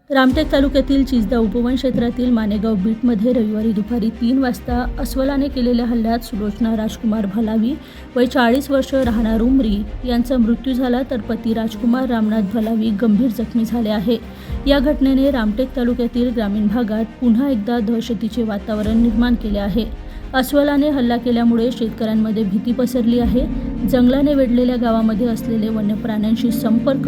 रामटेक तालुक्यातील चिचदा उपवन क्षेत्रातील मानेगाव बीटमध्ये रविवारी दुपारी 3 वाजता अस्वलाने केलेल्या हल्ल्यात सुलोचना राजकुमार भलावी वय 40 वर्ष राहणार उमरी यांचा मृत्यू झाला, तर पती राजकुमार रामनाथ भलावी गंभीर जखमी झाले आहे। या घटनेने रामटेक तालुक्यातील ग्रामीण भागात पुन्हा एकदा दहशतीचे वातावरण निर्माण केले आहे। अस्वलाने हल्ला केल्यामुळे शेतकऱ्यांमध्ये भीती पसरली आहे। जंगलाने वेढलेल्या गावामध्ये असलेले वन्य प्राण्यांशी संपर्क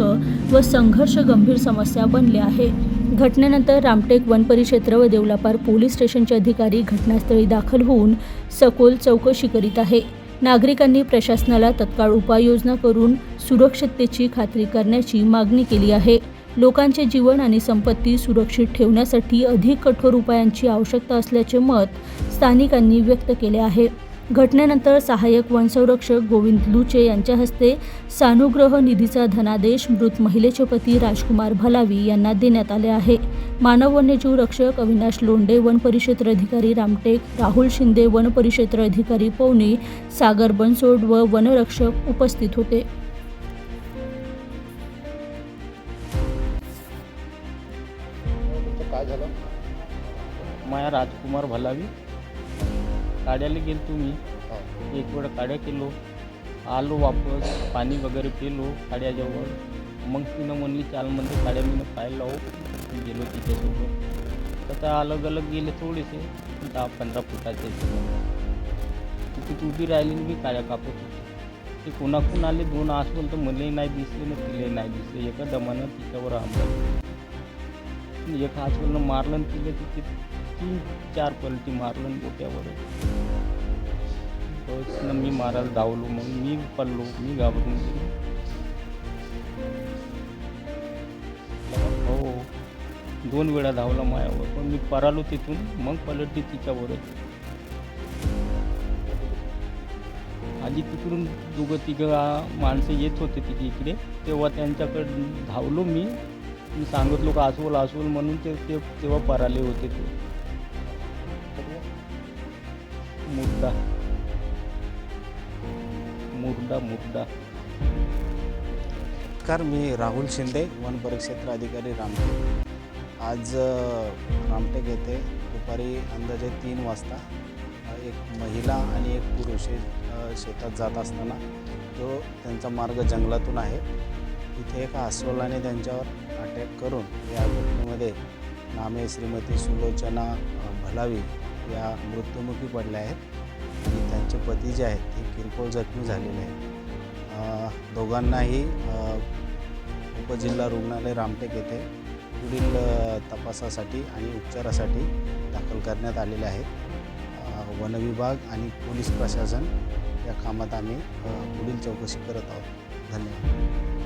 व संघर्ष गंभीर समस्या बनले आहे। घटनेनंतर रामटेक वन परिक्षेत्र व देवलापार पोलीस स्टेशनचे अधिकारी घटनास्थळी दाखल होऊन सखोल चौकशी करीत आहे। नागरिकांनी प्रशासनाला तत्काळ उपाययोजना करून सुरक्षिततेची खात्री करण्याची मागणी केली आहे। लोकांचे जीवन आणि संपत्ती सुरक्षित ठेवण्यासाठी अधिक कठोर उपायांची आवश्यकता असल्याचे मत स्थानिकांनी व्यक्त केले आहे। घटनेनंतर सहाय्यक वनसंरक्षक गोविंद लुचे यांच्या हस्ते सानुग्रह निधीचा धनादेश मृत महिलेचे पती राजकुमार भलावी यांना देण्यात आले आहे। मानव वन्यजीव रक्षक अविनाश लोंढे, वन परिक्षेत्र अधिकारी रामटेक, राहुल शिंदे, वन परिक्षेत्र अधिकारी पवनी, सागर बनसोड व वनरक्षक उपस्थित होते। काय झालं? माया राजकुमार भलावी काड्याला गेलो तुम्ही एक वेळ काड्या केलो, आलो वापस, पाणी वगैरे पिलो काड्याजवळ। मग तिनं म्हणली चालमध्ये काड्या मी पाहायला लावू, गेलो तिच्यासोबत। आता अलग अलग गेले थोडेसे 10-15 फुटाचे। तिथे उभी राहिली मी काड्या कापत होती। ते कोणाकून आले 2 अस्वल, तर मलाही नाही दिसले ना तिलाही नाही दिसले। एका दमानं तिच्यावर हमला, एका अस्वलनं मारलं आणि तिला तिथे 3-4 पलटी मारलं गोट्यावर। बस ना मी मारायला धावलो, मग मी पडलो, मी घाबरून गेलो। हो 2 वेळा धावला मायावर, पण मी परालो तिथून, मग पलटली तिच्यावरच। आधी तिकडून 2-3 माणसं येत होते तिथे इकडे, तेव्हा त्यांच्याकडे धावलो मी सांगितलो का अस्वल अस्वल म्हणून, ते तेव्हा पराले होते। ते मुर्दा मुर्दा मुर्दा। नमस्कार, मी राहुल शिंदे, वन परिक्षेत्र अधिकारी रामटेक। आज रामटेक येथे दुपारी अंदाजे 3 वाजता एक महिला आणि एक पुरुष शेतात जात असताना जो त्यांचा मार्ग जंगलातून आहे, इथे एका अस्वलाने त्यांच्यावर अटॅक करून या घटनेमध्ये नामे श्रीमती सुलोचना भलावी या मृत्युमुखी पडल्या आहेत आणि त्यांचे पती जे आहेत ते किरकोळ जखमी झालेले आहेत। दोघांनाही उपजिल्हा रुग्णालय रामटेक येथे पुढील तपासासाठी आणि उपचारासाठी दाखल करण्यात आलेले आहेत। वन विभाग आणि पोलीस प्रशासन या कामात आम्ही पुढील चौकशी करत आहोत। धन्यवाद।